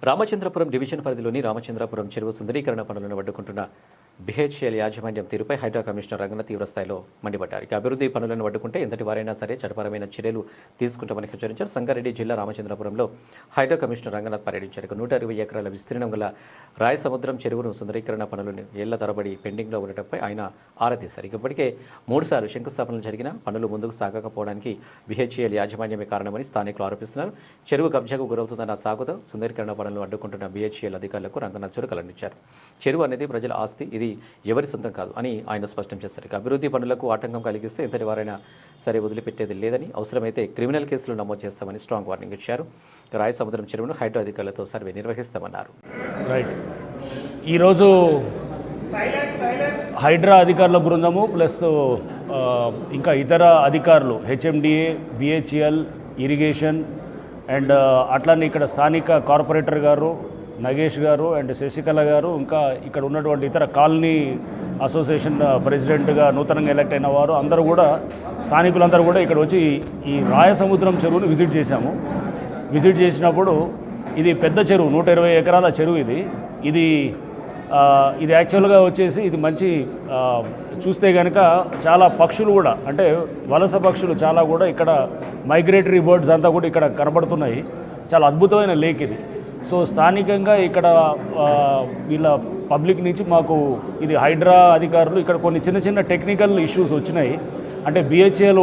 Ramachandrapuram division పరిధిలోని రామచంద్రపురం చెరువు సుందరీకరణ పనులను అడ్డుకుంటున్న బిహెచ్ఎల్ యాజమాన్యం తీరుపై హైడ్రా కమిషనర్ రంగనాథ్ తీవ్రస్థాయిలో మండిపడ్డారు. ఇక అభివృద్ధి పనులను అడ్డుకుంటే ఎంతటి వారైనా సరే చట్టపరమైన చర్యలు తీసుకుంటామని హెచ్చరించారు. సంగారెడ్డి జిల్లా రామచంద్రపురంలో హైడ్రా కమిషనర్ రంగనాథ్ పర్యటించారు. 120 ఎకరాల విస్తీర్ణం గల రాయసముద్రం చెరువును సుందరీకరణ పనులను ఏళ్ల తరబడి పెండింగ్లో ఉండటంపై ఆయన ఆరా తీశారు. ఇప్పటికే 3 సార్లు శంకుస్థాపనలు జరిగిన పనులు ముందుకు సాగకపోవడానికి బిహెచ్ఎల్ యాజమాన్యమే కారణమని స్థానికులు ఆరోపిస్తున్నారు. చెరువు కబ్జాకు గురవుతుందన్న సాగుతో సుందరీకరణ పనులను అడ్డుకుంటున్న బిహెచ్ఎల్ అధికారులకు రంగనాథ్ చురకలందించారు. చెరువు అనేది ప్రజల ఆస్తి, ఇది ఎవరి సొంతం కాదు అని ఆయన స్పష్టం చేశారు. అభివృద్ధి పనులకు ఆటంకం కలిగిస్తే ఎంతటి వారైనా సరే వదిలిపెట్టేది లేదని, అవసరమైతే క్రిమినల్ కేసులు నమోదు చేస్తామని స్ట్రాంగ్ వార్నింగ్ ఇచ్చారు. రాయసముద్రం చెరువును హైడ్రా అధికారులతో సర్వే నిర్వహిస్తామన్నారు. ఈరోజు హైడ్రా అధికారుల బృందము ప్లస్ ఇంకా ఇతర అధికారులు హెచ్ఎండిఏ, బిహెచ్ఎల్, ఇరిగేషన్ అండ్ అట్లనే ఇక్కడ స్థానిక కార్పొరేటర్ గారు నగేష్ గారు అండ్ శశికళ గారు, ఇంకా ఇక్కడ ఉన్నటువంటి ఇతర కాలనీ అసోసియేషన్ ప్రెసిడెంట్గా నూతనంగా ఎలక్ట్ అయిన వారు అందరూ కూడా, స్థానికులందరూ కూడా ఇక్కడ వచ్చి ఈ రాయసముద్రం చెరువును విజిట్ చేశాము. విజిట్ చేసినప్పుడు ఇది పెద్ద చెరువు, 120 ఎకరాల చెరువు. ఇది యాక్చువల్గా వచ్చేసి ఇది మంచి చూస్తే కనుక చాలా పక్షులు కూడా, అంటే వలస పక్షులు చాలా కూడా ఇక్కడ మైగ్రేటరీ బర్డ్స్ అంతా కూడా ఇక్కడ కనబడుతున్నాయి. చాలా అద్భుతమైన లేక్ ఇది. సో స్థానికంగా ఇక్కడ వీళ్ళ పబ్లిక్ నుంచి మాకు ఇది హైడ్రా అధికారులు ఇక్కడ కొన్ని చిన్న చిన్న టెక్నికల్ ఇష్యూస్ వచ్చినాయి. అంటే బిహెచ్ఎల్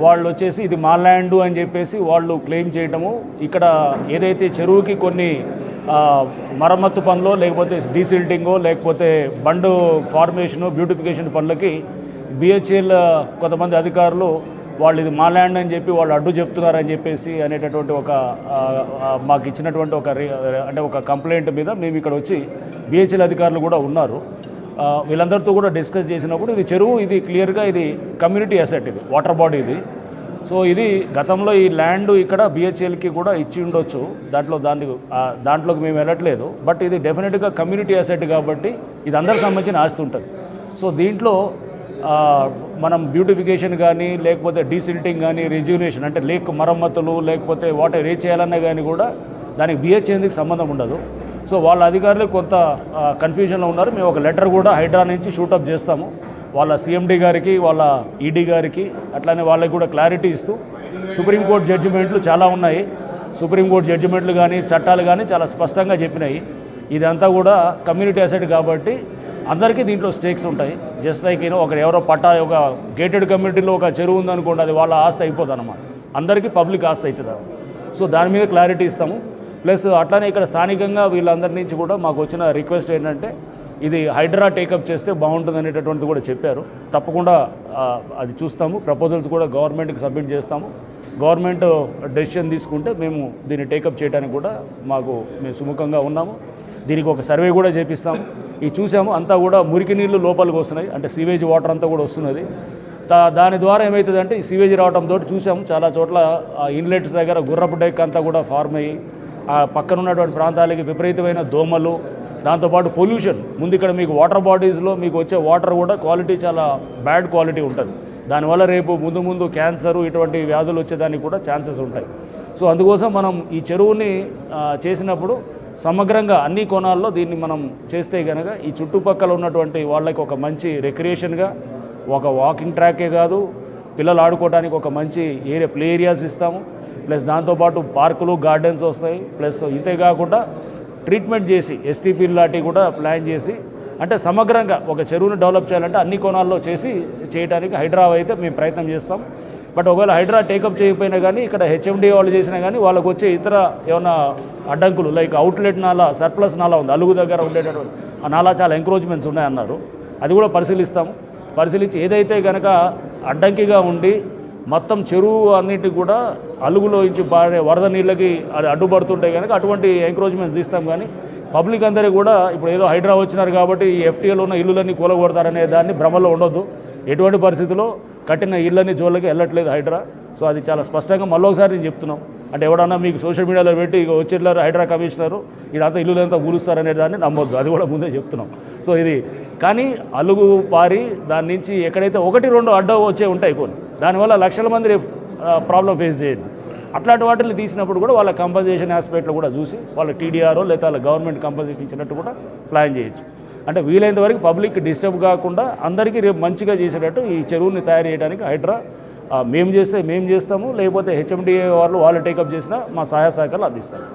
వాళ్ళు వచ్చేసి ఇది మా ల్యాండ్ అని చెప్పేసి వాళ్ళు క్లెయిమ్ చేయటము, ఇక్కడ ఏదైతే చెరువుకి కొన్ని మరమ్మత్తు పనులు లేకపోతే డీసిల్టింగో లేకపోతే బండు ఫార్మేషను బ్యూటిఫికేషన్ పనులకి బిహెచ్ఎల్ కొంతమంది అధికారులు వాళ్ళు ఇది మా ల్యాండ్ అని చెప్పి వాళ్ళు అడ్డు చెప్తున్నారని చెప్పేసి అనేటటువంటి మాకు ఇచ్చినటువంటి ఒక కంప్లైంట్ మీద మేము ఇక్కడ వచ్చి బిహెచ్ఎల్ అధికారులు కూడా ఉన్నారు. వీళ్ళందరితో కూడా డిస్కస్ చేసినప్పుడు ఇది చెరువు, ఇది క్లియర్గా ఇది కమ్యూనిటీ అసెట్, ఇది వాటర్ బాడీ ఇది. సో ఇది గతంలో ఈ ల్యాండ్ ఇక్కడ బిహెచ్ఎల్కి కూడా ఇచ్చి ఉండొచ్చు, దాంట్లోకి మేము వెళ్ళట్లేదు. బట్ ఇది డెఫినెట్గా కమ్యూనిటీ అసెట్ కాబట్టి ఇది అందరికి సంబంధించిన ఆస్తి ఉంటుంది. సో దీంట్లో మనం బ్యూటిఫికేషన్ కానీ లేకపోతే డీసిల్టింగ్ కానీ రిజ్యూనేషన్ అంటే లేక్ మరమ్మతులు లేకపోతే వాటర్ ఏ చేయాలన్నా కానీ కూడా దానికి బిహెచ్ఎల్కి సంబంధం ఉండదు. సో వాళ్ళ అధికారులు కొంత కన్ఫ్యూజన్లో ఉన్నారు. మేము ఒక లెటర్ కూడా హైడ్రా నుంచి షూటప్ చేస్తాము వాళ్ళ సిఎండి గారికి, వాళ్ళ ఈడీ గారికి, అట్లానే వాళ్ళకి కూడా క్లారిటీ ఇస్తూ. సుప్రీంకోర్టు జడ్జిమెంట్లు చాలా ఉన్నాయి. సుప్రీంకోర్టు జడ్జిమెంట్లు కానీ చట్టాలు కానీ చాలా స్పష్టంగా చెప్పినాయి. ఇదంతా కూడా కమ్యూనిటీ అసెట్ కాబట్టి అందరికీ దీంట్లో స్టేక్స్ ఉంటాయి. జస్ట్ లైక్ ఎవరో ఒక గేటెడ్ కమ్యూనిటీలో ఒక చెరువు ఉందనుకోండి, అది వాళ్ళ ఆస్తి అయిపోతుంది అన్నమాట, అందరికీ పబ్లిక్ ఆస్తి అవుతుంది. సో దాని మీద క్లారిటీ ఇస్తాము. ప్లస్ అట్లానే ఇక్కడ స్థానికంగా వీళ్ళందరి నుంచి కూడా మాకు వచ్చిన రిక్వెస్ట్ ఏంటంటే ఇది హైడ్రా టేకప్ చేస్తే బాగుంటుంది అనేటటువంటిది కూడా చెప్పారు. తప్పకుండా అది చూస్తాము. ప్రపోజల్స్ కూడా గవర్నమెంట్కి సబ్మిట్ చేస్తాము. గవర్నమెంట్ డెసిషన్ తీసుకుంటే మేము దీన్ని టేకప్ చేయడానికి కూడా మేము సుముఖంగా ఉన్నాము. దీనికి ఒక సర్వే కూడా చేపిస్తాము. ఇది చూసాము, అంతా కూడా మురికి నీళ్ళు లోపలికి వస్తున్నాయి, అంటే సీవేజ్ వాటర్ అంతా కూడా వస్తున్నది. దాని ద్వారా ఏమవుతుందంటే ఈ సీవేజ్ రావడంతో చూసాము చాలా చోట్ల ఇన్లెట్స్ దగ్గర గుర్రపు డెక్ అంతా కూడా ఫార్మ్ అయ్యి ఆ పక్కన ఉన్నటువంటి ప్రాంతాలకి విపరీతమైన దోమలు, దాంతోపాటు పొల్యూషన్. ముందు ఇక్కడ మీకు వాటర్ బాడీస్లో మీకు వచ్చే వాటర్ కూడా క్వాలిటీ చాలా బ్యాడ్ క్వాలిటీ ఉంటుంది. దానివల్ల రేపు ముందు క్యాన్సరు ఇటువంటి వ్యాధులు వచ్చేదానికి కూడా ఛాన్సెస్ ఉంటాయి. సో అందుకోసం మనం ఈ చెరువుని చేసినప్పుడు సమగ్రంగా అన్ని కోణాల్లో దీన్ని మనం చేస్తే కనుక ఈ చుట్టుపక్కల ఉన్నటువంటి వాళ్ళకి ఒక మంచి రిక్రియేషన్గా ఒక వాకింగ్ ట్రాకే కాదు, పిల్లలు ఆడుకోవడానికి ఒక మంచి ప్లే ఏరియాస్ ఇస్తాము. ప్లస్ దాంతోపాటు పార్కులు, గార్డెన్స్ వస్తాయి. ప్లస్ ఇంతే కాకుండా ట్రీట్మెంట్ చేసి ఎస్టీపీలు లాంటివి కూడా ప్లాన్ చేసి, అంటే సమగ్రంగా ఒక చెరువును డెవలప్ చేయాలంటే అన్ని కోణాల్లో చేయడానికి హైడ్రా అయితే మేము ప్రయత్నం చేస్తాం. బట్ ఒకవేళ హైడ్రా టేకప్ చేయకపోయినా కానీ ఇక్కడ హెచ్ఎండి వాళ్ళు చేసినా కానీ వాళ్ళకు వచ్చే ఇతర ఏమైనా అడ్డంకులు లైక్ అవుట్లెట్ నాలా, సర్ప్లస్ నాలా ఉంది అలుగు దగ్గర ఉండేటటువంటి ఆ నాలా చాలా ఎంక్రోచ్మెంట్స్ ఉన్నాయన్నారు. అది కూడా పరిశీలిస్తాము. పరిశీలించి ఏదైతే కనుక అడ్డంకిగా ఉండి మొత్తం చెరువు అన్నింటికి కూడా అలుగులో నుంచి వరద నీళ్ళకి అది అడ్డుపడుతుంటే కనుక అటువంటి ఎంక్రోచ్మెంట్స్ ఇస్తాం. కానీ పబ్లిక్ అందరికీ కూడా ఇప్పుడు ఏదో హైడ్రా వచ్చినారు కాబట్టి ఈ ఎఫ్టీఏలో ఉన్న ఇల్లులన్నీ కూలగొడతారనే దాన్ని భ్రమలో ఉండొద్దు. ఎటువంటి పరిస్థితుల్లో కట్టిన ఇళ్ళని జోళ్ళకి వెళ్ళట్లేదు హైడ్రా. సో అది చాలా స్పష్టంగా మళ్ళొకసారి నేను చెప్తున్నాం. అంటే ఎవడన్నా మీకు సోషల్ మీడియాలో పెట్టి ఇక వచ్చేట్లేరు హైడ్రా కమిషనరు ఇదంతా ఇల్లులంతా కూలుస్తారనే దాన్ని నమ్మొద్దు, అది కూడా ముందే చెప్తున్నాం. సో ఇది కానీ అలుగు పారి దాని నుంచి ఎక్కడైతే 1-2 అడ్డం వచ్చే ఉంటాయి కొన్ని, దానివల్ల లక్షల మంది ప్రాబ్లం ఫేస్ చేయొద్దు. అట్లాంటి వాటిని తీసినప్పుడు కూడా వాళ్ళ కంపన్సేషన్ ఆస్పెక్ట్లో కూడా చూసి వాళ్ళ టీడీఆర్ఓ లేదా వాళ్ళ గవర్నమెంట్ కంపన్సేషన్ ఇచ్చినట్టు కూడా ప్లాన్ చేయొచ్చు. అంటే వీలైనంత వరకు పబ్లిక్ డిస్టర్బ్ కాకుండా అందరికీ రేపు మంచిగా చేసేటట్టు ఈ చెరువుని తయారు చేయడానికి హైడ్రా మేము చేస్తాము, లేకపోతే హెచ్ఎండిఏ వాళ్ళు టేకప్ చేసినా మా సహాయ సహకారాలు అందిస్తారు.